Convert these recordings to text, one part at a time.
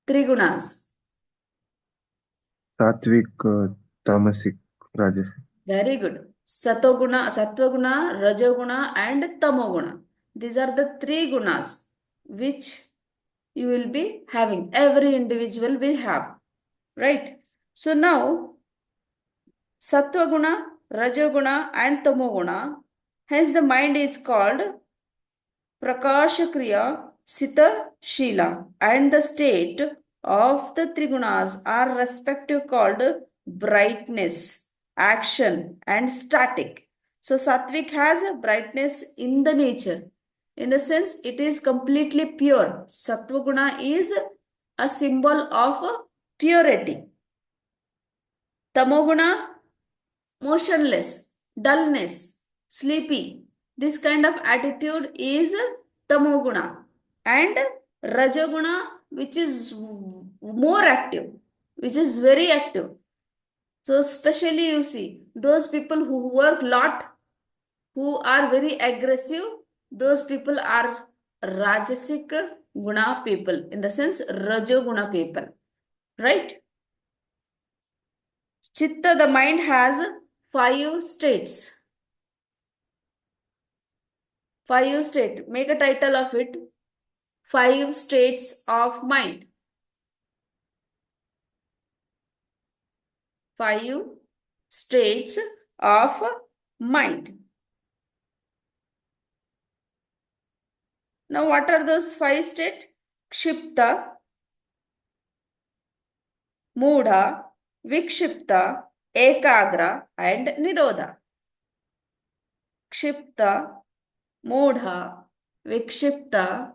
Trigunas. सात्विक, तामसिक, राजसिक. Very good. Satoguna, Satvaguna, Rajoguna, and Tamoguna. These are the three gunas which you will be having. Every individual will have. Right? So now, Satvaguna, Rajoguna, and Tamoguna. Hence, the mind is called Prakasha Kriya Sita Shila, and the state of the Trigunas are respective called brightness, action, and static. So Satvik has a brightness in the nature. In the sense, it is completely pure. Satvaguna is a symbol of purity. Tamoguna, motionless, dullness, sleepy. This kind of attitude is tamoguna. And rajoguna, which is more active, which is very active. So, especially you see those people who work lot, who are very aggressive, those people are rajasic guna people, in the sense rajoguna people, right? Chitta, the mind has five states. Five state. Make a title of it. Five states of mind. Five states of mind. Now, what are those five states? Kshipta, Moodha, Vikshipta, Ekagra, and Nirodha. Kshipta, Moodha, Vikshipta,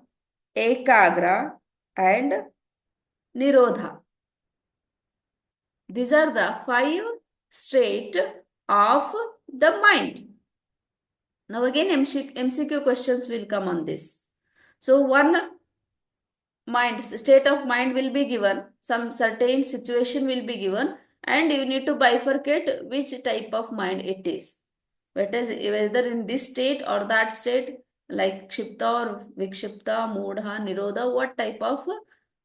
Ekagra, and Nirodha. These are the five states of the mind. Now again MCQ questions will come on this. So one state of mind will be given, some certain situation will be given, and you need to bifurcate which type of mind it is. Whether in this state or that state, like Kshipta or Vikshipta, Moodha, Nirodha, what type of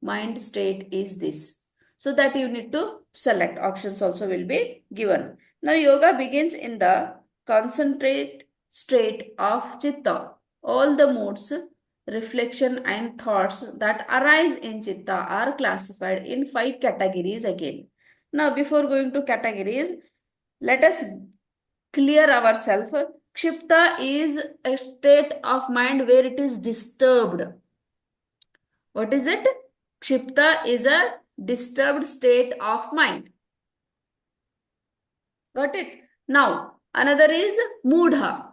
mind state is this? So that you need to select. Options also will be given. Now yoga begins in the concentrate state of Chitta. All the moods, reflection and thoughts that arise in Chitta are classified in five categories again. Now before going to categories, let us clear ourselves. Kshipta is a state of mind where it is disturbed. What is it? Kshipta is a disturbed state of mind. Got it? Now, another is Moodha.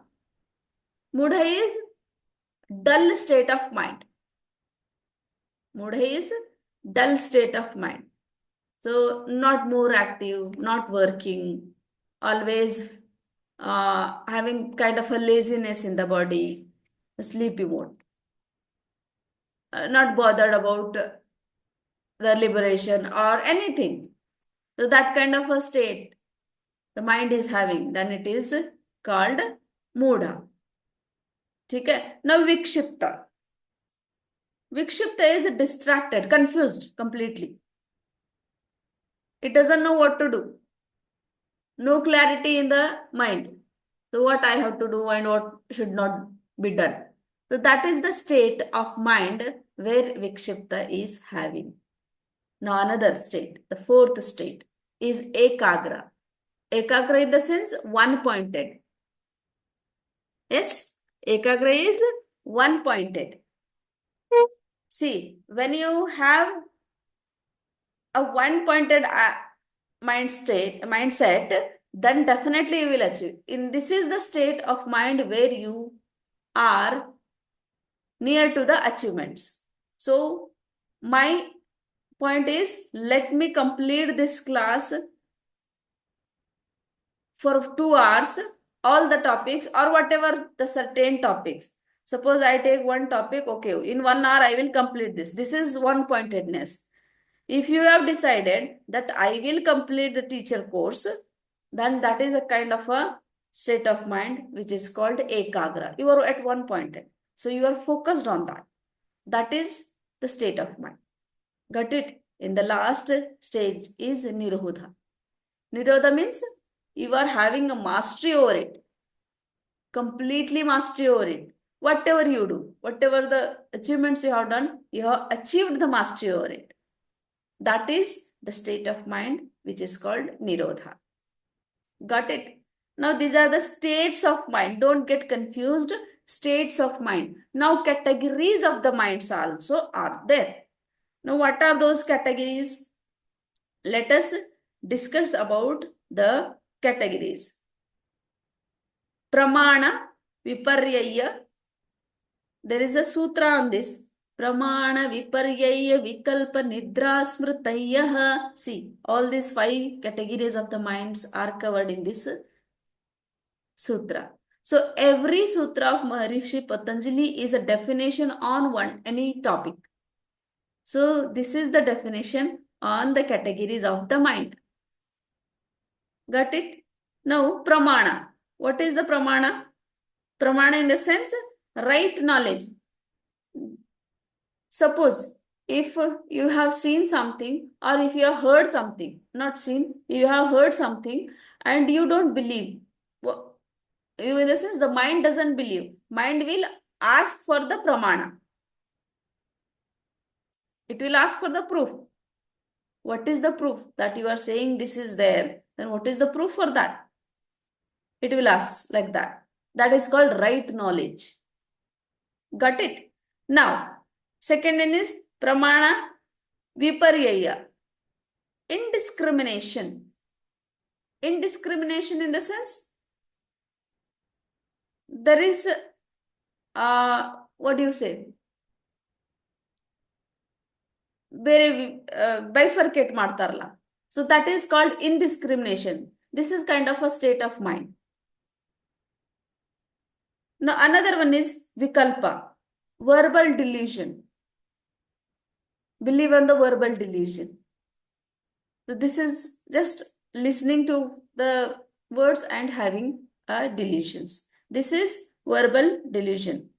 Moodha is dull state of mind. Moodha is dull state of mind. So, not more active, not working, always having kind of a laziness in the body, a sleepy mode, not bothered about the liberation or anything. So, that kind of a state the mind is having, then it is called Moodha. Okay? Now, Vikshipta. Vikshipta is distracted, confused completely. It doesn't know what to do. No clarity in the mind. So, what I have to do and what should not be done. So, that is the state of mind where Vikshipta is having. Now, another state, the fourth state, is Ekagra. Ekagra in the sense one pointed. Yes, Ekagra is one pointed. See, when you have a one pointed mindset, then definitely you will achieve. This is the state of mind where you are near to the achievements. So, my point is, let me complete this class for 2 hours, all the topics or whatever the certain topics. Suppose I take one topic, okay, in 1 hour I will complete this. This is one pointedness. If you have decided that I will complete the teacher course, then that is a kind of a state of mind which is called ekagra. You are at one pointed. So you are focused on that. That is the state of mind. Got it? In the last stage is Nirodha. Nirodha means you are having a mastery over it, completely mastery over it. Whatever you do, whatever the achievements you have done, you have achieved the mastery over it. That is the state of mind which is called Nirodha. Got it? Now these are the states of mind. Don't get confused. States of mind. Now categories of the minds also are there. Now what are those categories? Let us discuss about the categories. Pramana, Viparyaya. There is a sutra on this. Pramana, Viparyaya, Vikalpa, Nidra, Smritayah. See, all these 5 categories of the minds are covered in this sutra. So every sutra of Maharishi Patanjali is a definition on any topic. So this is the definition on the categories of the mind. Got it? Now pramana. What is the pramana? Pramana in the sense right knowledge. Suppose if you have seen something or if you have heard something, not seen, you have heard something and you don't believe. In the sense the mind doesn't believe. Mind will ask for the pramana. It will ask for the proof. What is the proof that you are saying this is there? Then what is the proof for that? It will ask like that. That is called right knowledge. Got it? Now, second one is pramana viparyaya. Indiscrimination. Indiscrimination in the sense there is what do you say? Very bifurcate ಮಾಡ್ತಾರಲ್ಲ. So that is called indiscrimination. This is kind of a state of mind. Now another one is vikalpa, verbal delusion. Believe on the verbal delusion. So this is just listening to the words and having delusions. This is verbal delusion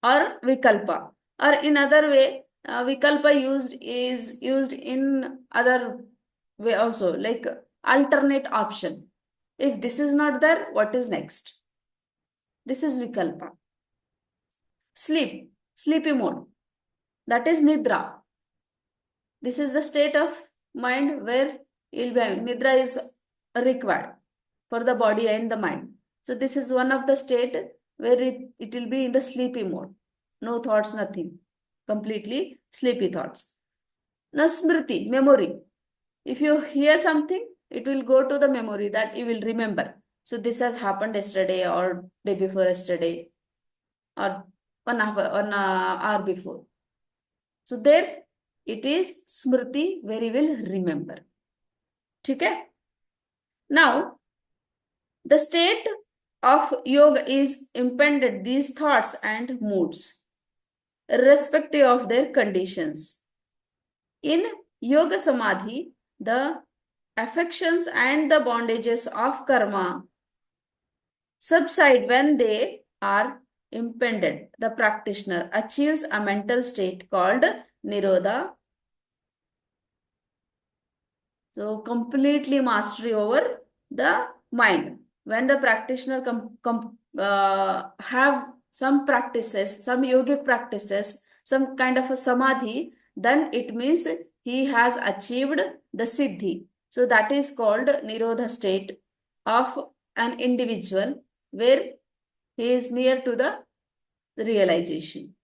or vikalpa. Or in other way, vikalpa is used in other way also, like alternate option. If this is not there, what is next? This is vikalpa. Sleep, sleepy mode. That is nidra. This is the state of mind where you'll be having nidra is required for the body and the mind. So this is one of the state where it will be in the sleepy mode. No thoughts, nothing. Completely sleepy thoughts. Now smriti, memory. If you hear something, it will go to the memory that you will remember. So this has happened yesterday or day before yesterday or 1 hour before. So there it is smriti, where you will remember. Okay? Now, the state of yoga is impended these thoughts and moods, irrespective of their conditions. In yoga samadhi, the affections and the bondages of karma subside when they are impended. The practitioner achieves a mental state called nirodha. So completely mastery over the mind. When the practitioner have some practices, some yogic practices, some kind of a samadhi, then it means he has achieved the siddhi. So that is called nirodha state of an individual where he is near to the realization.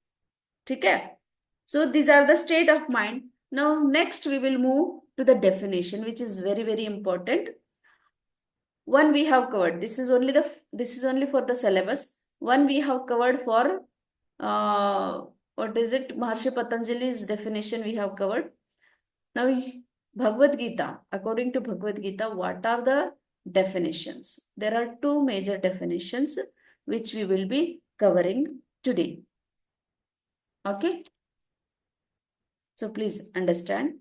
Okay? So these are the state of mind. Now next we will move to the definition, which is very, very important. One we have covered. This is only for the syllabus. One we have covered for what is it? Maharshi Patanjali's definition we have covered. Now Bhagavad Gita. According to Bhagavad Gita, what are the definitions? There are 2 major definitions which we will be covering today. Okay? So please understand.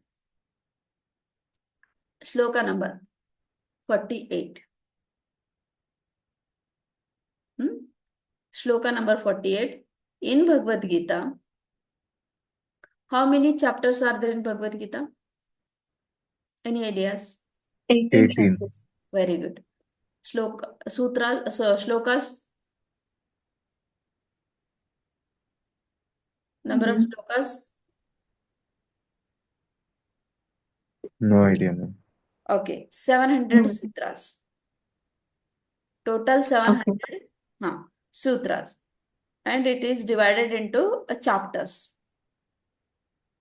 Shloka number 48. Shloka number 48. In Bhagavad Gita, how many chapters are there in Bhagavad Gita? Any ideas? 18 18. chapters. Very good. Shlokas, number of shlokas? No idea, ma'am. Okay, 700 sutras. Total 700 sutras. And it is divided into chapters.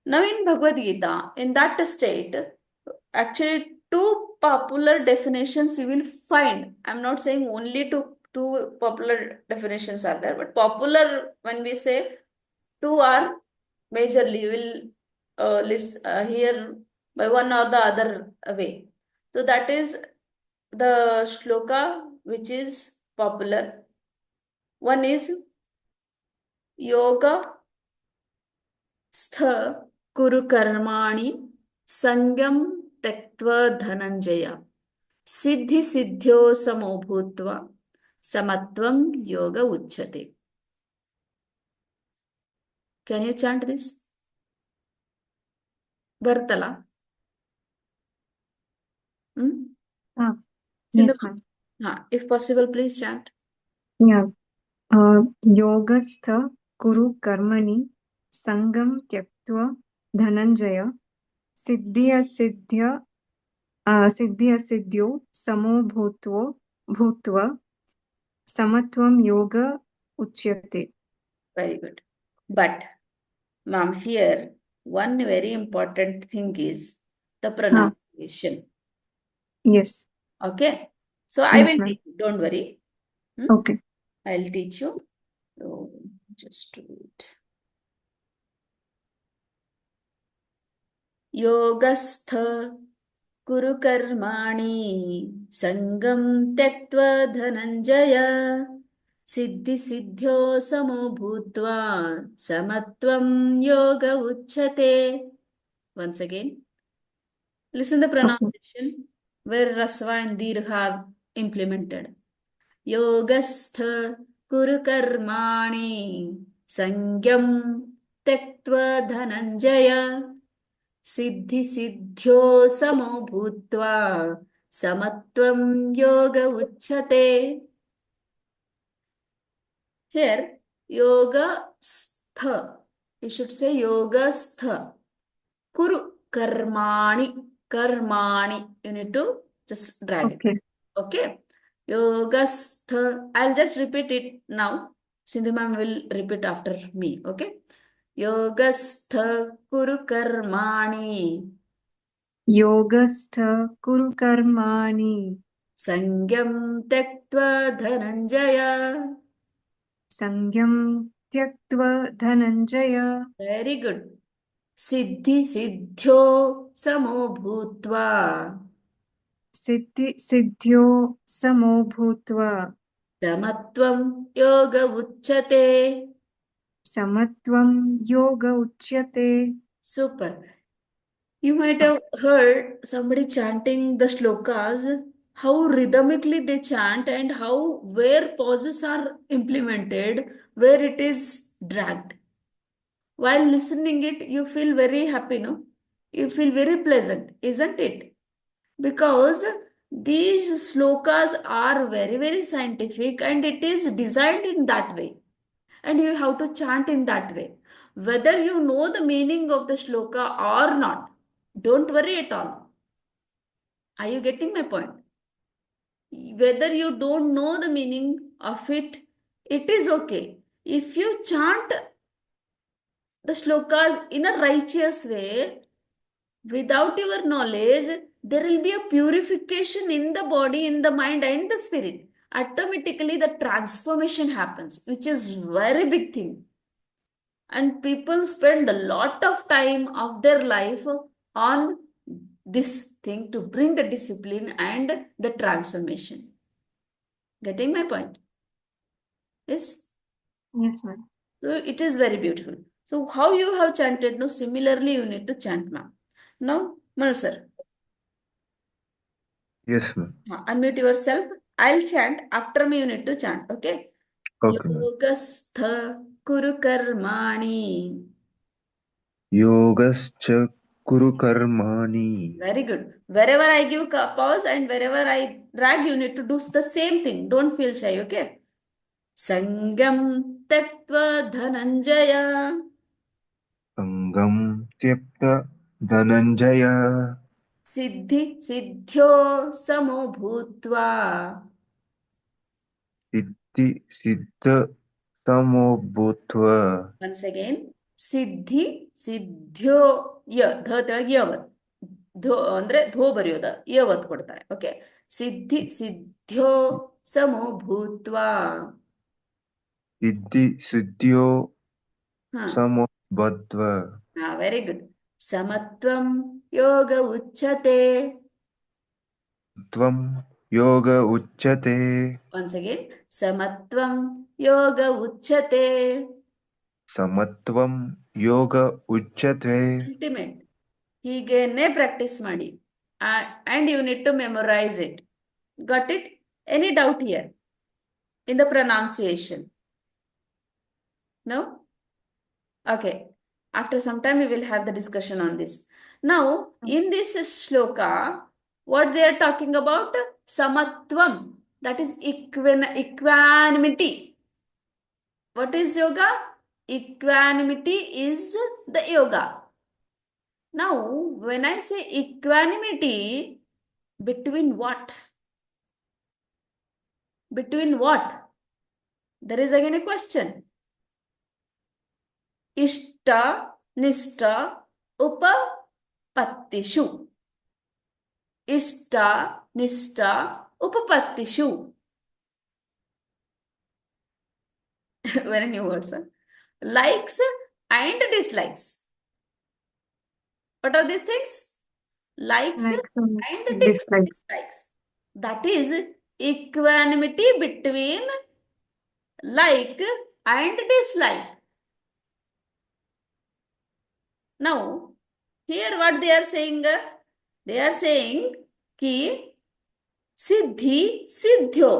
Now in Bhagavad Gita, in that state, actually two popular definitions you will find. I'm not saying only two popular definitions are there, but popular, when we say two are majorly, you will hear by one or the other way. So that is the shloka which is popular. One is yoga स्थ कुरु कर्माणि संगम त्यक्त्वा धनंजय सिद्धि सिद्ध्यो समो भूत्वा समत्वं योग उच्यते. Can you chant this? Bartala. Yes, ma'am. If possible, please chant. Yeah. Yogastha kuru karmani sangam tyaktva dhananjaya siddhya siddhya siddhya siddhyo samo bhutva samatvam yoga uchyate. Very good. But, ma'am, here one very important thing is the pronunciation. Yes. Okay. So I Yes, will ma'am. teach you. Don't worry. Okay. I'll teach you. So just do it. योगस्थ कुरु कर्माणि संगं त्यक्त्वा धनंजय सिद्धि सिद्ध्यो समो भूत्वा समत्वं योग उच्यते. Once again, listen the pronunciation where rasva and dirgha are implemented. योगस्थ कुरु कर्माणि संगं त्यक्त्वा धनंजय सिद्धि सिद्ध्यो समो भूत्वा समत्वं योग उच्यते. Here yoga stha, you should say yoga stha kuru karmani. You need to just drag it. Okay. Yogastha. I'll just repeat it now. Sindhu ma'am will repeat after me. Okay. Yogastha kuru karmani. Yogastha kuru karmani Sangyam tyaktva dhananjaya. sangyam tyaktva dhananjaya. Very good. Siddhi siddhyo samo bhutva. Siddhi siddhyo samo bhutva Samatvam yoga uchyate. samatvam yoga uchyate. Super. You might have heard somebody chanting the shlokas, how rhythmically they chant and how where pauses are implemented, where it is dragged. While listening it, you feel very happy, no? You feel very pleasant, isn't it? Because these slokas are very, very scientific and it is designed in that way. And you have to chant in that way. Whether you know the meaning of the shloka or not, don't worry at all. Are you getting my point? Whether you don't know the meaning of it, it is okay. If you chant the shlokas in a righteous way, without your knowledge, there will be a purification in the body, in the mind, and the spirit. Automatically, the transformation happens, which is very big thing. And people spend a lot of time of their life on this thing to bring the discipline and the transformation. Getting my point? Yes? Yes, ma'am. So it is very beautiful. So how you have chanted, no? Similarly, you need to chant, ma'am. Now, Manu sir. Yes, ma'am. Unmute yourself. I'll chant. After me, you need to chant. Okay? Okay, ma'am. Yogastha kuru karmani. Yogascha Kuru karmani. Very good. Wherever I give pause and wherever I drag, you need to do the same thing. Don't feel shy, okay? Sangam Tattva Dhananjaya. Sangam tyapta dhananjaya. Siddhi Siddhyo Samo Bhutva. Siddhi siddha tamo bhutva. Once again. Siddhi Siddhyo ಧ ತೆಳಗೆ ಯವತ್ ಧೋ ಅಂದ್ರೆ ಧೋ ಬರೆಯೋದ ಯವತ್ ಕೊಡ್ತಾರೆ okay ಸಿದ್ಧಿ ಸಿದ್ಧ್ಯೋ ಸಮೋ ಭೂತ್ವ Siddhi siddhyo ಹಾ samo bhutva. Very good ಸಮತ್ವಂ ಯೋಗ ಉಚ್ಯತೆ Tvam yoga uchyate. once again ಸಮತ್ವಂ ಯೋಗ ಉಚ್ಯತೆ Samatvam yoga uchyate. Ultimate ಹೀಗೇನೆ practice ಮಾಡಿ and you need to memorize it. Got it? Any doubt here in the pronunciation? No? Okay. After some time, we will have the discussion on this. Now, in this shloka, what they are talking about? Samatvam. That is equanimity. What is yoga? Equanimity is the yoga. Now, when I say equanimity, between what? Between what? There is again a question. Ishta, Nishta, Upapattishu. Ishta, Nishta, Upapattishu. Very new words. Huh? Likes and dislikes. What are these things? Likes Likes and and dislikes. dislikes. That is equanimity between like and dislike. Now, here what they are saying? They are saying ki siddhi siddhyo.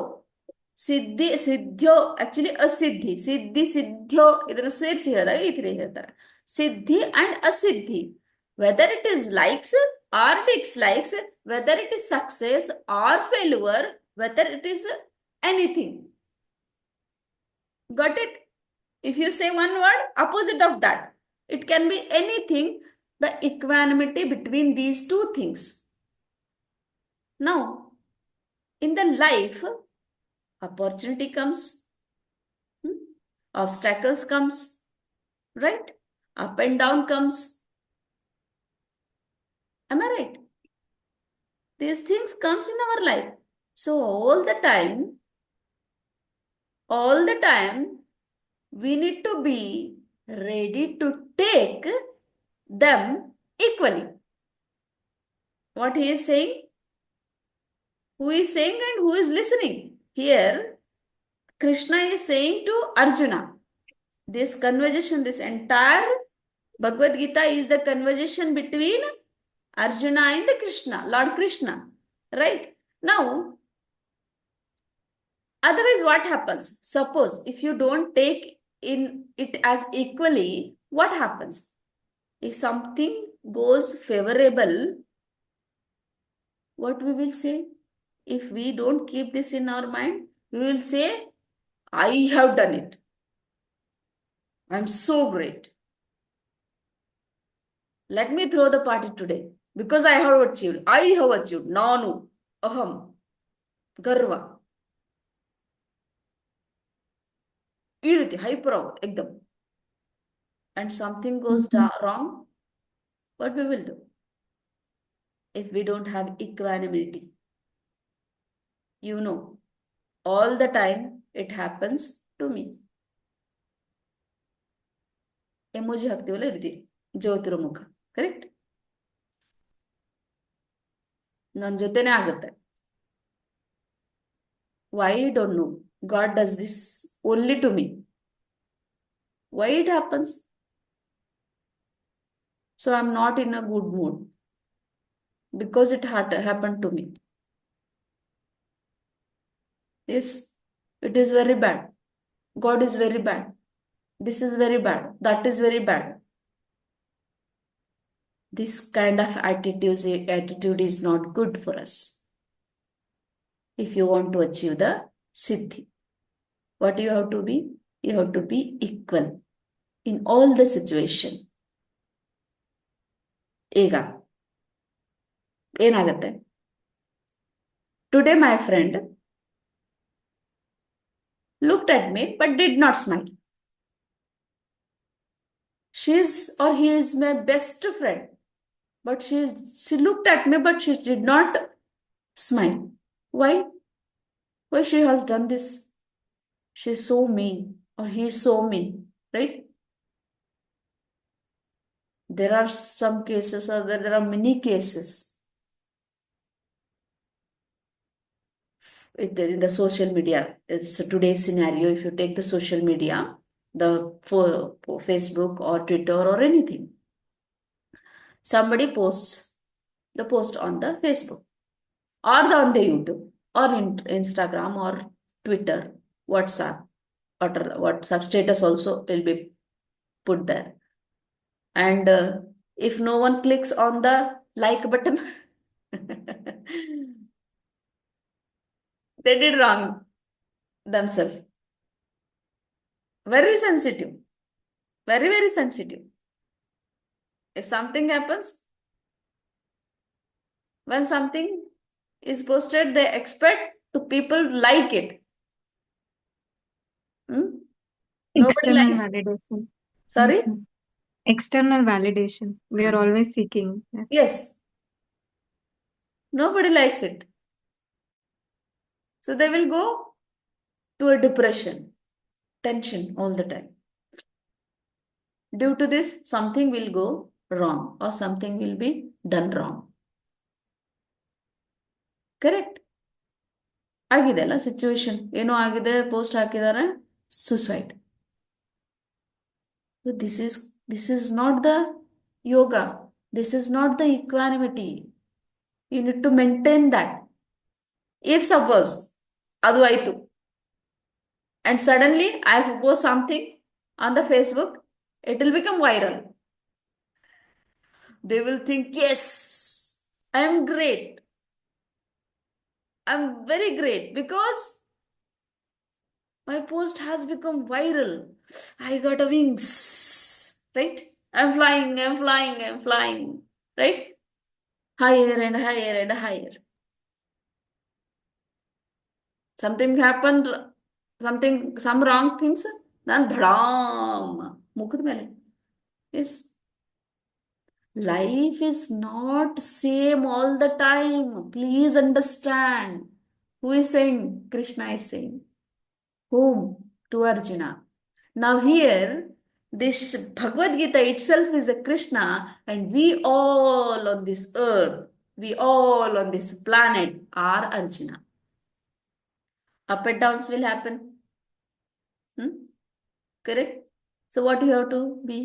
Siddhi siddhyo actually asiddhi. Siddhi siddhyo ಇದನ್ನು ಸೇರಿಸಿ ಹೇಳಿದಾಗ ಈ ತರ ಹೇಳ್ತಾರೆ. Siddhi and asiddhi. Whether it is likes or dislikes, whether it is success or failure, whether it is anything. Got it? If you say one word, opposite of that. It can be anything, the equanimity between these two things. Now, in the life, opportunity comes, obstacles comes, right? Up and down comes. Am I right? These things comes in our life. So all the time, we need to be ready to take them equally. What he is saying? Who is saying and who is listening? Here, Krishna is saying to Arjuna. This conversation, this entire Bhagavad Gita is the conversation between Arjuna and the Krishna, Lord Krishna. Right? Now, otherwise what happens? Suppose if you don't take in it as equally, what happens? If something goes favorable, what we will say? If we don't keep this in our mind, we will say, I have done it. I'm so great. Let me throw the party today because I have achieved. I have achieved. Nanu, aham, garva. ಈ ರೀತಿ hyper ekdam. And something goes wrong, what we will do? If we don't have equanimity, you know, all the time it happens to me. Emoji ಹಾಕ್ತೀವಲ್ಲ ಈ ರೀತಿ ಜ್ಯೋತಿರೋ ಮುಖ correct ನನ್ನ ಜೊತೆನೇ ಆಗುತ್ತೆ. Why? I don't know. God does this only to me. Why it happens? So I'm not in a good mood because it happened to me. Yes, it is very bad. God is very bad. This is very bad. That is very bad. This kind of attitude is not good for us. If you want to achieve the siddhi, what you have to be? You have to be equal in all the situation. ಈಗ ಏನಾಗುತ್ತೆ? Today my friend looked at me but did not smile. He is my best friend, but she looked at me but she did not smile. Why? Why she has done this? She is so mean, or he is so mean, right? There are some cases, or there are many cases in the social media. It's today's scenario. If you take the social media, for Facebook or Twitter or anything, somebody posts the post on the Facebook or on the YouTube or Instagram or Twitter, WhatsApp, or WhatsApp status also will be put there. And if no one clicks on the like button, they did wrong themselves. Very sensitive. Very, very sensitive. If something happens, when something is posted, they expect to people like it. Nobody External likes. validation. Sorry? Yes, ma'am. External validation. We are always seeking that. Yes. Nobody likes it. So they will go to a depression, tension all the time. Due to this, something will go wrong or something will be done wrong. Correct? ಆಗಿದೆ ಅಲ್ಲ situation, ಏನೋ ಆಗಿದೆ, post ಹಾಕಿದ್ದಾರೆ, suicide. This is not the yoga. This is not the equanimity. You need to maintain that. If suppose adu aitu and suddenly I post something on the Facebook, it will become viral. They will think, yes, I am great. I'm very great because my post has become viral. I got a wings, right? I'm flying, right? Higher and higher and higher. Something happened, some wrong things, then dhadam, mukhad mele. Yes. Life is not same all the time. Please understand. Who is saying? Krishna is saying. Whom? To Arjuna. Now here, this Bhagavad Gita itself is a Krishna, and we all on this earth, we all on this planet are Arjuna. Up and downs will happen. Correct? So what you have to be?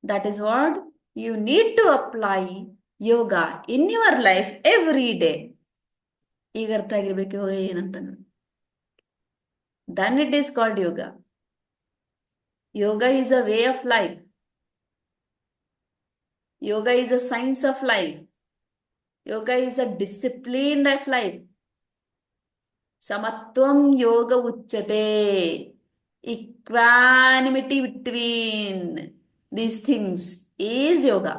That is what you need to apply yoga in your life every day. ಈಗ ಅರ್ಥ ಆಗಿರ್ಬೇಕು ಯೋಗ ಏನಂತ. Then it is called yoga. Yoga is a way of life. Yoga is a science of life. Yoga is a discipline of life. Samatvam yoga uchyate. Equanimity between these things is yoga.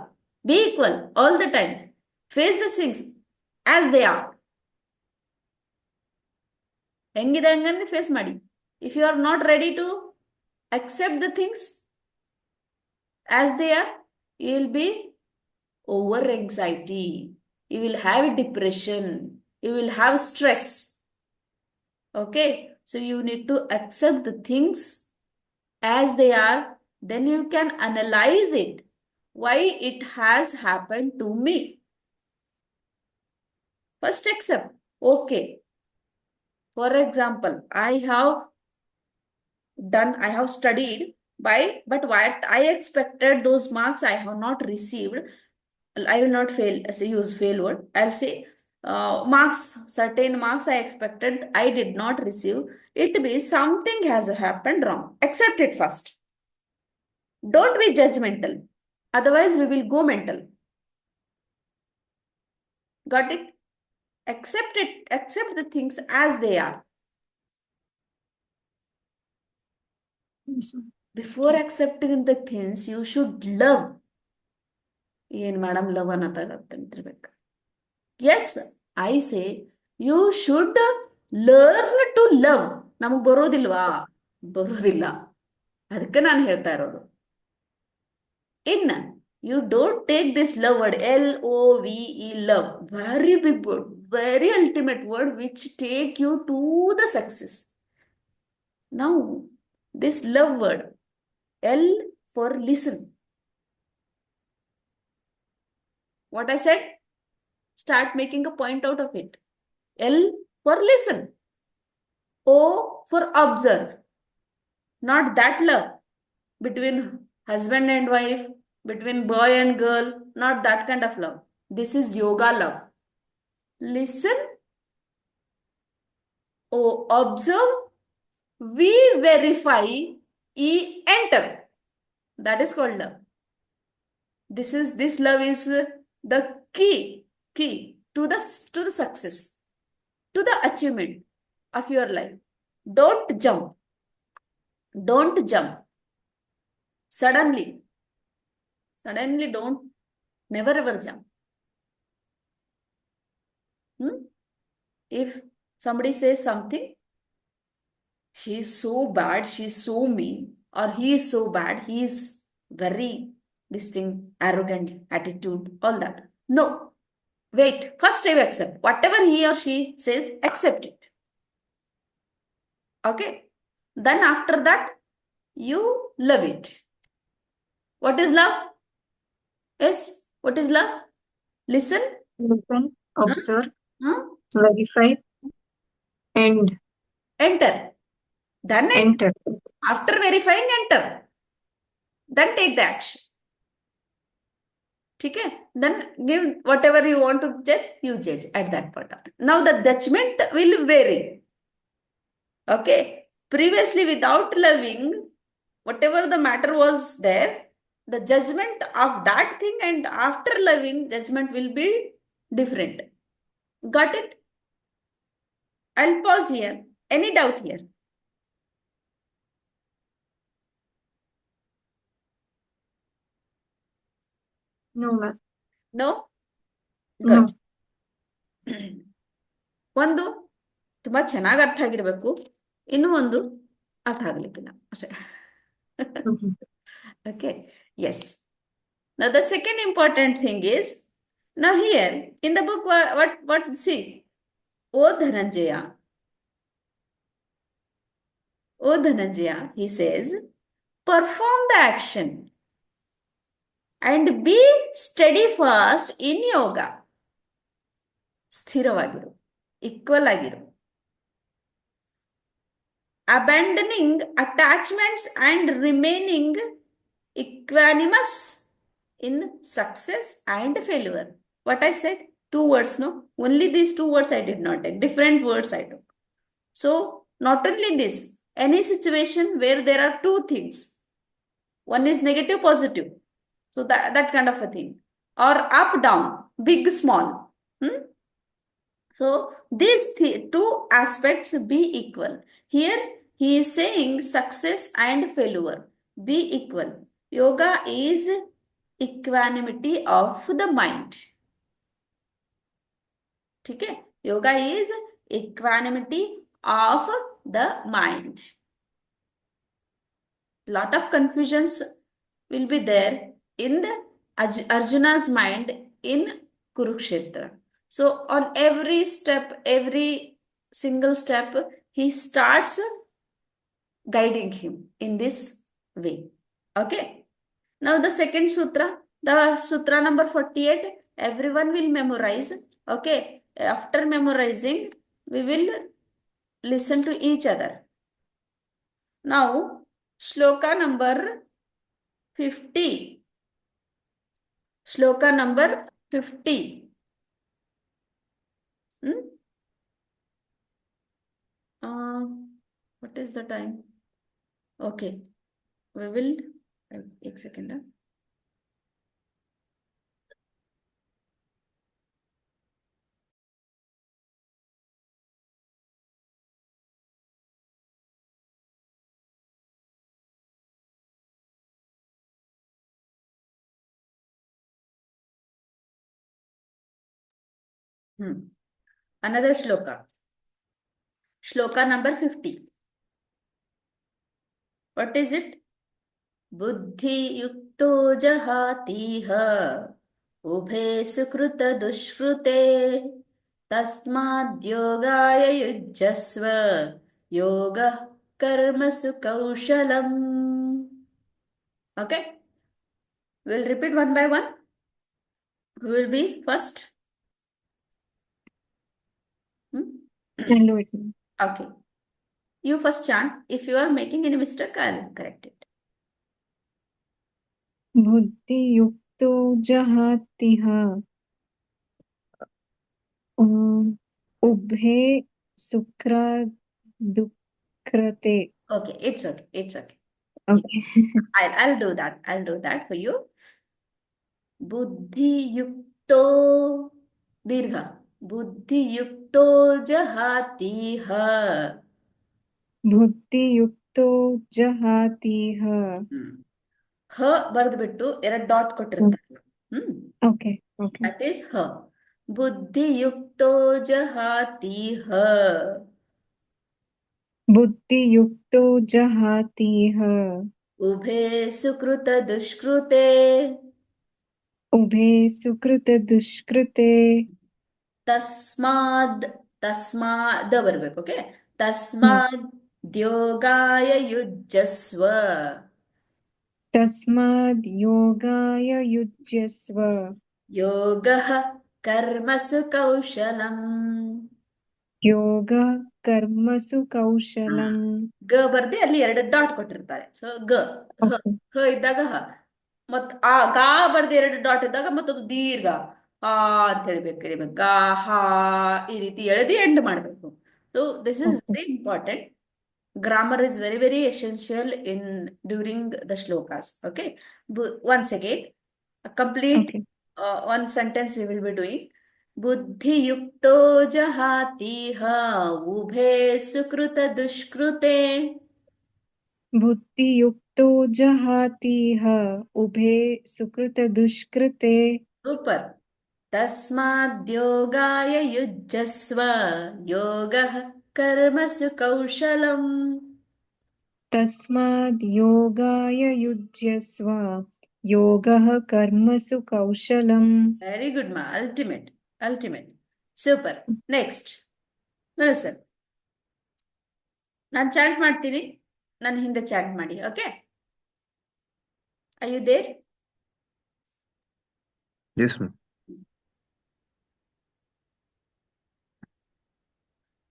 Be equal all the time. Face the things as they are. ಹೆಂಗಿದೆ ಹಂಗಂದ್ರೆ face ಮಾಡಿ. If you are not ready to accept the things as they are, you will be over anxiety. You will have depression. You will have stress. Okay? So you need to accept the things as they are. Then you can analyze it. Why it has happened to me. First accept. Okay. For example, I have studied but what I expected, those marks I have not received. I will not use fail word. I'll say certain marks I expected, I did not receive. It means something has happened wrong. Accept it first. Don't be judgmental. Otherwise, we will go mental. Got it? Accept it. Accept the things as they are. Yes, ma'am. Before accepting the things, you should love. ಏನ್ madam love ಅನ್ನತ್ತಿರ್ಬೇಕು. Yes, I say you should learn to love. ನಮಗ್ ಬರೋದಿಲ್ವಾ? ಬರೋದಿಲ್ಲ. ಅದಕ್ಕೆ ನಾನು ಹೇಳ್ತಾ ಇರೋದು. In you don't take this love word, LOVE, love, very big word, very ultimate word which take you to the success. Now this love word, L for listen. What I said? Start making a point out of it. L for listen. O for observe. Not that love between husband and wife, between boy and girl, not that kind of love. This is yoga love. Listen. O observe. We verify. E enter. That is called love. This love is the key to the success, to the achievement of your life. Don't jump suddenly. Don't, never ever jump. If somebody says something, she is so bad, she is so mean, or he is so bad, he is very this thing, arrogant attitude, all that. No, wait, first I accept whatever he or she says, accept it. Okay, then after that you love it. What is love? Yes, what is love? Listen, Listen, observe, huh? verify, and Enter. Then enter. after verifying, enter, then take the action. Okay, then give whatever you want to judge, you judge at that point of time. Now the judgment will vary. Okay, previously without loving, whatever the matter was there, the judgment of that thing, and after loving, judgment will be different. Got it? I'll pause here. Any doubt here? No, ma'am. No? No. Good. ಒಂದು ತುಂಬಾ ಚೆನ್ನಾಗಿ ಅರ್ಥ ಆಗಿರ್ಬೇಕು, ಇನ್ನೂ ಒಂದು ಅರ್ಥ ಆಗ್ಲಿಕ್ಕಿಲ್ಲ ಅಷ್ಟೇ. Mhm. Okay, yes. Now the second important thing is, now here in the book, what see, O Dhananjaya, he says, perform the action and be steadfast in yoga. ಸ್ಥಿರವಾಗಿರು, equal ಆಗಿರು, abandoning attachments and remaining equanimous in success and failure. What I said? 2 words, no? Only these 2 words I did not take. Different words I took. So, not only this, any situation where there are 2 things. One is negative, positive. So, that kind of a thing. Or up, down, big, small. So, these 2 aspects be equal. Here, he is saying success and failure be equal. Yoga is equanimity of the mind. Okay? Yoga is equanimity of the mind. Lot of confusions will be there in the Arjuna's mind in Kurukshetra. So on every step, every single step, he starts guiding him in this way. Okay. Now the second sutra, the sutra number 48, everyone will memorize. Okay. After memorizing, we will listen to each other. Now, shloka number 50. Shloka number 50. What is the time? Okay. We will, 1 second. Another shloka. Shloka number 50. What is it? बुद्धियुक्तो जहातीह उभे सुकृत दुष्कृते तस्माद्योगाय युज्यस्व योगः कर्मसु कौशलम्. Okay, we'll repeat one by one. Who will be first? I'll do it. Okay, you first chant. If you are making any mistake, I'll correct it. बुद्धियुक्तो जहातिह उभे सुकृते. Okay, it's okay. It's okay. Okay. I'll do that. I'll do that for you. बुद्धियुक्तो दीर्घ बुद्धियुक्तो जहातीह. बुद्धियुक्तो जहातिह. ಹ ಬರೆದ್ಬಿಟ್ಟು 2 dot ಕೊಟ್ಟಿರ್ತಾರೆ. Okay. Okay. That is ಹ. ಬುದ್ಧಿಯುಕ್ತೋ ಜಹಾತೀಹ. बुद्धियुक्तो जहातिह ಉಭೇ ಸುಕೃತ ದುಷ್ಕೃತೆ. उभे सुकृत दुष्कृते. ತಸ್ಮಾದ್ ತಸ್ಮಾದ್ ಬರ್ಬೇಕು. Okay, ತಸ್ಮಾದ್ ದ್ಯೋಗಾಯ ಯುಜ್ಯಸ್ವ. तस्माद् योगाय युज्यस्व ಯೋಗಃ ಕರ್ಮಸು ಕೌಶಲಂ. ಯೋಗಃ ಕರ್ಮಸು ಕೌಶಲಂ. ಗ ಬರ್ದೆ ಅಲ್ಲಿ 2 ಡಾಟ್ ಕೊಟ್ಟಿರ್ತಾರೆ. ಸೊ ಗ ಹ Okay. ಹ ಇದ್ದಾಗ ಹ, ಮತ್ ಆ ಗಾ ಬರ್ದೆ 2 ಡಾಟ್ ಇದ್ದಾಗ ಮತ್ತದು ದೀರ್ಘ ಆ ಅಂತ ಹೇಳ್ಬೇಕು. ಗಾ ಹಾ ಈ ರೀತಿ ಎಳೆದಿ ಎಂಡ್ ಮಾಡ್ಬೇಕು. So this is Okay. Very important. Grammar is very, very essential in during the shlokas. Okay, once again, a complete Okay. one sentence we will be doing. बुद्धि युक्तो जहातीह उभे सुकृत दुष्कृते. बुद्धियुक्तो जहातीह उभे सुकृत दुष्कृते. Super. तस्माद्योगाय युज्यस्व योगः कर्मसु कौशलम्. तस्माद् योगाय युज्यस्व योगः कर्मसु कौशलम्. Very good, ma. Ultimate. Ultimate. Super. Next. No, sir. ನಾನು ಚಾಟ್ ಮಾಡ್ತೀನಿ, ನನ್ನ ಹಿಂದೆ ಚಾಟ್ ಮಾಡಿ. Okay, I you there? Yes, ma'am.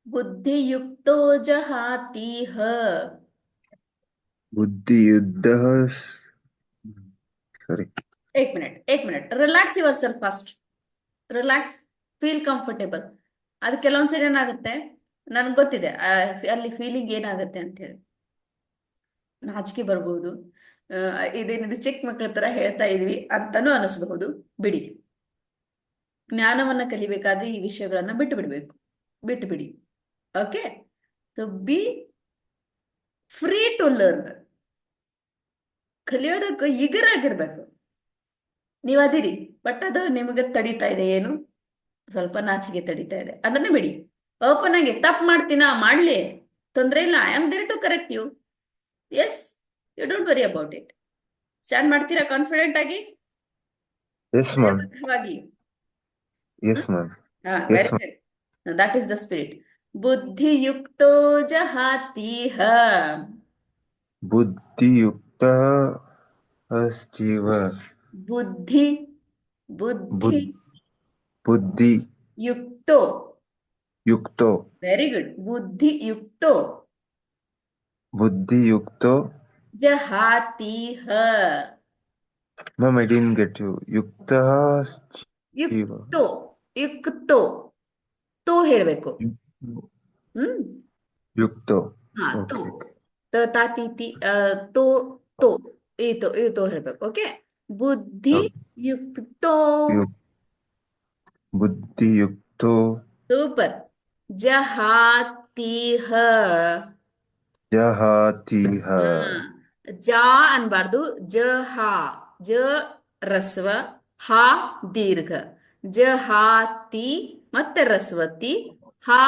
बुद्धियुक्तो जहातीह. बुद्धियुद्धः sorry. एक minute relax yourself first. Relax, feel comfortable. ಅದು ಕೆಲವೊಂದ್ಸರಿ ಏನಾಗುತ್ತೆ, ನನ್ಗೆ ಗೊತ್ತಿದೆ ಅಲ್ಲಿ ಫೀಲಿಂಗ್ ಏನಾಗುತ್ತೆ ಅಂತ ಹೇಳಿ. ನಾಚಿಕೆ ಬರ್ಬೋದು, ಇದೇನಿದು ಚಿಕ್ಕ ಮಕ್ಕಳ ತರ ಹೇಳ್ತಾ ಇದೀವಿ ಅಂತಾನೂ ಅನಿಸ್ಬಹುದು. ಬಿಡಿ, ಜ್ಞಾನವನ್ನ ಕಲಿಬೇಕಾದ್ರೆ ಈ ವಿಷಯಗಳನ್ನ ಬಿಟ್ಟು ಬಿಡಿ. Okay, so be free to learn. ಕಲಿಯೋದಕ್ಕೆ ಈಗರಾಗಿರ್ಬೇಕು. ನೀವು ಅದಿರಿ, ಬಟ್ ಅದು ನಿಮಗೆ ತಡೀತಾ ಇದೆ, ಏನು ಸ್ವಲ್ಪ ನಾಚಿಕೆ ತಡೀತಾ ಇದೆ, ಅದನ್ನ ಬಿಡಿ. ಓಪನ್ ಆಗಿ ತಪ್ಪು ಮಾಡ್ಲಿ, ತೊಂದರೆ ಇಲ್ಲ. I am there to correct you. Yes, you don't worry about it. Stand ಮಾಡ್ತೀರಾ ಕಾನ್ಫಿಡೆಂಟ್ ಆಗಿ? Yes, ma'am. Yes, ma'am. ಹಾ, Yes, very ma'am. Good. That is the spirit. ಬುದ್ಧಿಯುಕ್ತೋ ಜಹಾತೀಹ. बुद्धियुक्तः अस्तीव. ಬುದ್ಧಿ ಬುದ್ಧಿ बुद्धि ಯುಕ್ತೋ. युक्तो. Very good. ಬುದ್ಧಿಯುಕ್ತೋ बुद्धियुक्तो. ಜಹಾತೀಹ. Ma'am, I didn't get you. Yuktah Shiva. ಯುಕ್ತೋ ಯುಕ್ತೋ ತೋ ಹೇಳ್ಬೇಕು. ಹ್ಮ್ Yukto. ಹಾ, ತೋ. Okay. ತ ತಿ ತಿ ತೋ ತೋ ಈ ತೋ ಹೇಳ್ಬೇಕು. ಓಕೆ, ಬುದ್ಧಿ Okay. ಯುಕ್ತೋ. Yuk. बुद्धियुक्तो. ಸೂಪರ್. ಜಹಾತೀಹ. जहातीह. ಜಾ ಅನ್ಬಾರ್ದು, ಜ ಹಾ. ಜ ರಸ್ವ, ಹಾ ದೀರ್ಘ. ಜಹಾತಿ ಮತ್ತೆ ರಸ್ವತಿ ಹಾ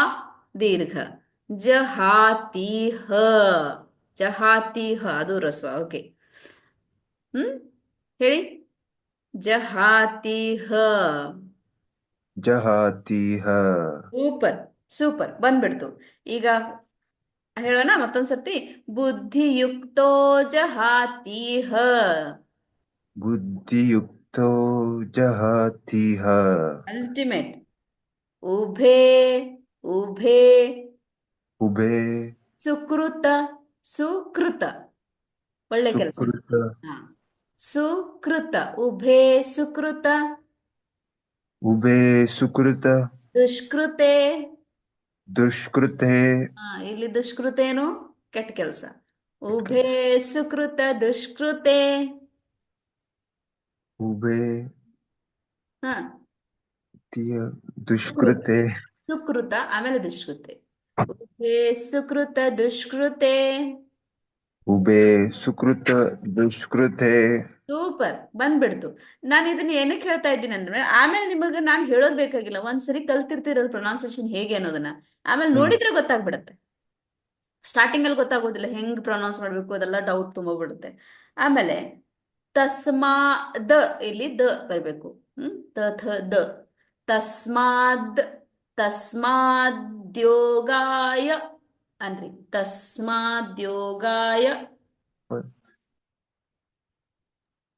ದೀರ್ಘ ಜಹಾತಿಹ ಜಹಾತಿಹ ಅದು ರಸ್ವ ಓಕೆ ಹ್ಮ್ ಹೇಳಿ ಜಹಾತಿಹ ಜಹಾತಿಹ ಸೂಪರ್ ಸೂಪರ್ ಬಂದ್ಬಿಡ್ತು ಈಗ ಹೇಳೋಣ ಮತ್ತೊಂದ್ಸತಿ ಬುದ್ಧಿಯುಕ್ತೋ ಜಹಾತಿಹ ಬುದ್ಧಿಯುಕ್ತೋ ಜಹಾತಿಹ ಅಲ್ಟಿಮೇಟ್ ಉಭೇ ಉಭೇ ಉಭೇ ಸುಕೃತ ಸುಕೃತ ಒಳ್ಳೆ ಕೆಲಸ ಸುಕೃತ ಹಾ ಸುಕೃತ ಉಭೇ ಸುಕೃತ ಉಭೇ ಸುಕೃತ ದುಷ್ಕೃತೆ ದುಷ್ಕೃತೆ ಇಲ್ಲಿ ದುಷ್ಕೃತೇನು ಕೆಟ್ಟ ಕೆಲಸ ಉಭೇ ಸುಕೃತ ದುಷ್ಕೃತೆ ಉಭೇ ಹಾ ತಿಯ ಸುಕೃತ ದುಷ್ಕೃತೆ ಸುಕೃತ ಆಮೇಲೆ ದುಷ್ಕೃತೆ ಉಭೇ ಸುಕೃತ ದುಷ್ಕೃತೆ ಉಭೇ ಸುಕೃತ ದುಷ್ಕೃತೆ ಸೂಪರ್ ಬಂದ್ಬಿಡ್ತು ನಾನು ಇದನ್ನ ಏನಕ್ಕೆ ಹೇಳ್ತಾ ಇದ್ದೀನಿ ಅಂದ್ರೆ ಆಮೇಲೆ ನಿಮಗೆ ನಾನು ಹೇಳೋದ್ ಬೇಕಾಗಿಲ್ಲ ಒಂದ್ಸರಿ ಕಲ್ತಿರ್ತಿರೋದು ಪ್ರೊನೌನ್ಸಿಯೇಷನ್ ಹೇಗೆ ಅನ್ನೋದನ್ನ ಆಮೇಲೆ ಹ್ಮ್ ನೋಡಿದ್ರೆ ಗೊತ್ತಾಗ್ಬಿಡುತ್ತೆ ಸ್ಟಾರ್ಟಿಂಗ್ ಅಲ್ಲಿ ಗೊತ್ತಾಗೋದಿಲ್ಲ ಹೆಂಗ್ ಪ್ರೊನೌನ್ಸ್ ಮಾಡ್ಬೇಕು ಅದೆಲ್ಲ ಡೌಟ್ ತುಂಬೋಗ್ಬಿಡುತ್ತೆ ಆಮೇಲೆ ತಸ್ಮಾದ್ ಇಲ್ಲಿ ದ ಬರಬೇಕು ತ ಥ ದ ತಸ್ಮಾದ್ ತಸ್ಮಾದ್ಯೋಗಾಯ ಅನ್ರಿ ತಸ್ಮಾದ್ಯೋಗಾಯ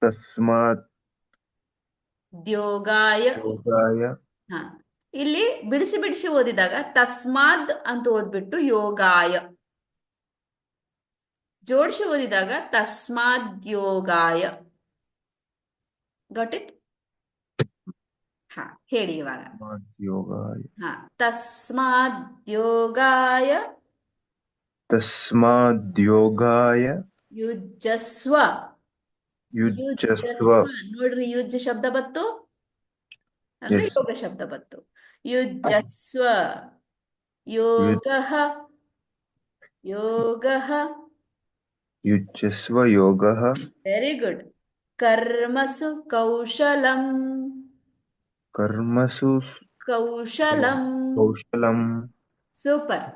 ತಸ್ಮಾತ್ ದ್ಯೋಗಾಯ ಯೋಗಾಯ ಹಾ ಇಲ್ಲಿ ಬಿಡಿಸಿ ಬಿಡಿಸಿ ಓದಿದಾಗ ತಸ್ಮಾದ್ ಅಂತ ಓದ್ಬಿಟ್ಟು ಯೋಗಾಯ ಜೋಡಿಸಿ ಓದಿದಾಗ ತಸ್ಮಾದ್ಯೋಗಾಯ ಗಾಟ್ ಇಟ್ ಹಾ ಹೇಳಿ ಇವಾಗ ಯೋಗಾಯ ಹಾ ತಸ್ಮಾದ್ಯೋಗಾಯ ತಸ್ಮಾದ್ಯೋಗಾಯ ಯುಜ್ಜಸ್ವ ಯುಜ್ಯಸ್ವ ಯುಜ್ಜಸ್ವ ನೋಡ್ರಿ ಯುಜ್ ಶಬ್ದ ಬತ್ತು ಅಂದ್ರೆ ಎಸ್ ಯೋಗ ಶಬ್ದ ಬತ್ತು ಯುಜ್ಜಸ್ವ yoga yoga ಯುಜ್ಯಸ್ವ ಯೋಗಃ very good ಕರ್ಮಸು ಕೌಶಲಂ ಕರ್ಮಸು ಕೌಶಲಂ ಕೌಶಲಂ super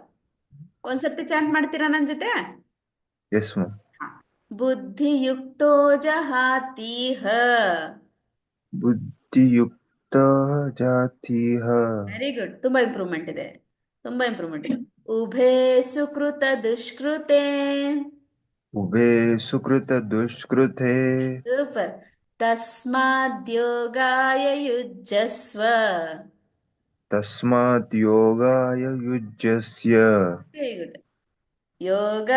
ಒಂದ್ಸರ್ತಿ ಚಾಂಟ್ ಮಾಡ್ತೀರಾ ನನ್ ಜೊತೆ ಎಸ್ ಮ್ಯಾಮ್ ಹಾ. ಬುದ್ಧಿಯುಕ್ತೋ ಜಹಾತಿಹ ಬುದ್ಧಿಯುಕ್ತ ಜಾತಿಹ ವೆರಿ ಗುಡ್ ತುಂಬಾ ಇಂಪ್ರೂವ್ಮೆಂಟ್ ಇದೆ ತುಂಬಾ ಇಂಪ್ರೂವ್ಮೆಂಟ್ ಇದೆ ಉಭೇ ಸುಕೃತ ದುಷ್ಕೃತೆ ಉಭೇ ಸುಕೃತ ದುಷ್ಕೃತೆ ಸೂಪರ್ ತಸ್ಮಾದ್ಯೋಗಾಯ ಯುಜ್ಜಸ್ವ ತಸ್ಮಾತ್ ಯೋಗಾಯ ಯುಜ್ಯಸ್ಯ ವೆರಿ ಗುಡ್ ಯೋಗ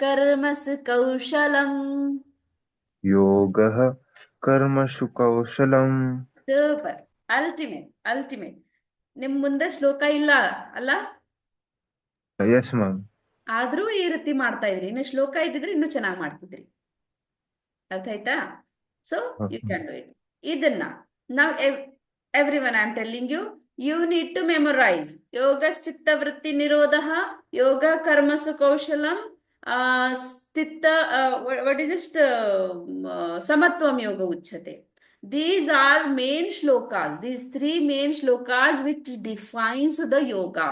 ಕರ್ಮಸು ಕೌಶಲಂ ಯೋಗಃ ಕರ್ಮಸು ಕೌಶಲಂ ಸೂಪರ್ ಅಲ್ಟಿಮೇಟ್ ಅಲ್ಟಿಮೇಟ್ ನಿಮ್ ಮುಂದೆ ಶ್ಲೋಕ ಇಲ್ಲ ಅಲ್ಲ ಎಸ್ ಮ್ಯಾಮ್ ಆದ್ರೂ ಈ ರೀತಿ ಮಾಡ್ತಾ ಇದ್ರಿ ಇನ್ನು ಶ್ಲೋಕ ಇದ್ದಿದ್ರೆ ಇನ್ನೂ ಚೆನ್ನಾಗಿ ಮಾಡ್ತಿದ್ರಿ ಅರ್ಥ ಆಯ್ತಾ so you can do it ಇದನ್ನ ನಾವು every one I am telling you need to memorize ಯೋಗಶ್ಚಿತ್ತ ವೃತ್ತಿ ನಿರೋಧ ಯೋಗ ಕರ್ಮಸು ಕೌಶಲಂ ಸ್ಥಿತ ವಾಟ್ ಇಸ್ ಇಸ್ಟ್ ಸಮತ್ವಂ ಯೋಗ ಉಚ್ಯತೆ these are main shlokas these three main shlokas which defines the yoga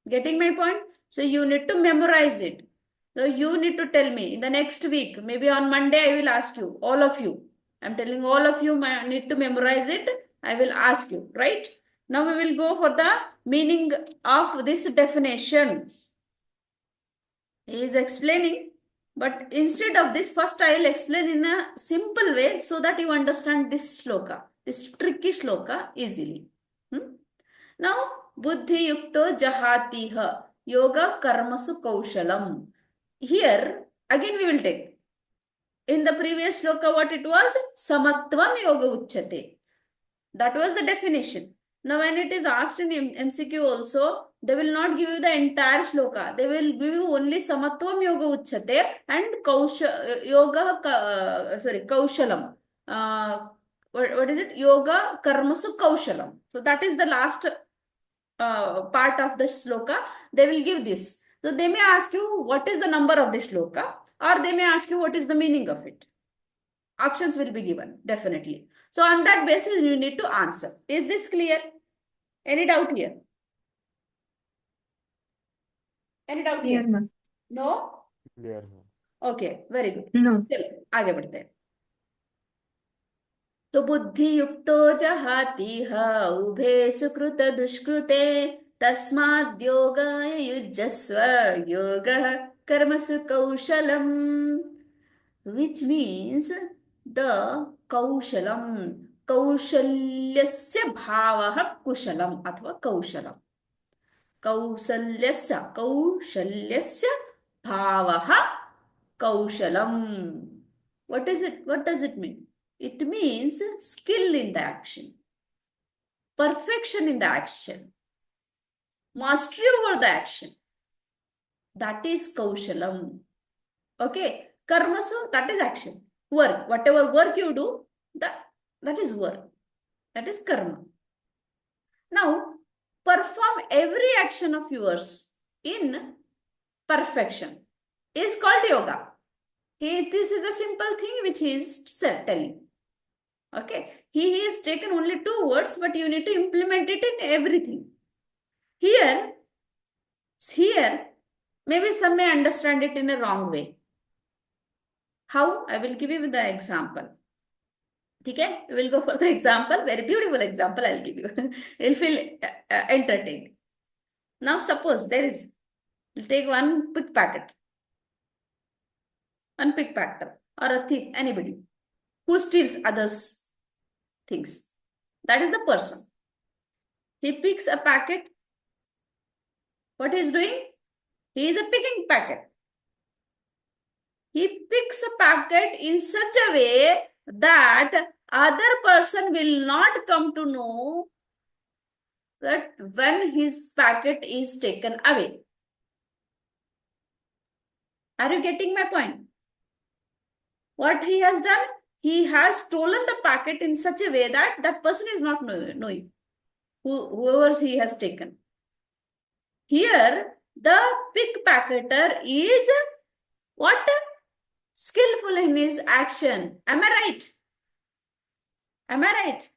getting my point so you need to memorize it so you need to tell me in the next week maybe on Monday I will ask you all of you I'm telling all of you need to memorize it I will ask you right now we will go for the meaning of this definition he is explaining but instead of this first I will explain in a simple way so that you understand this shloka this tricky shloka easily now buddhi yukto jahatiha yoga karmasu kaushalam here again we will take in the previous shloka what it was samatvam yoga uchyate that was the definition now when it is asked in MCQ also they will not give you the entire shloka they will give you only samatvam yoga uchyate and yoga kaushalam what is it yoga karmasu kaushalam so that is the last part of the shloka they will give this so they may ask you what is the number of this shloka or they may ask you what is the meaning of it options will be given definitely So on that basis, you need to answer. Is this clear? Any doubt here? Any doubt Clear, here? ma'am. No? Clear, ma'am. Okay, very good. No. चलो आगे बढ़ते हैं. तो बुद्धि युक्तो जहातीह उभे सुकृत दुष्कृते तस्माद् योगाय युज्यस्व योगः कर्मसु कौशलम, which means the कौशलम, कौशल्यस्य भावः कुशलम अथवा कौशलम, कौशल्यस्य भावः कौशलम. What is it? What does it mean? It means skill in the action, perfection in the action, mastery over the action. That is kaushalam. Okay. Karmasu, that is action. Work. Whatever work you do, that is work. That is karma. Now, perform every action of yours in perfection is called yoga. This is the simple thing which he is telling. Okay. He has taken only 2 words, but you need to implement it in everything. Here, maybe some may understand it in a wrong way. How? I will give you the example. Okay? We will go for the example. Very beautiful example I'll give you. You'll feel entertained. Now, suppose we'll take one pickpocket. One pickpocket or a thief, anybody who steals others' things. That is the person. He picks a packet. What he is doing? He is a picking packet. He picks a packet in such a way that other person will not come to know that when his packet is taken away. Are you getting my point? What he has done? He has stolen the packet in such a way that that person is not knowing whoever he has taken. Here, the pickpocketer is what? Skillful in his action. Am I right? Am I right?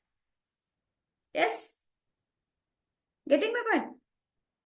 Yes? Getting my point?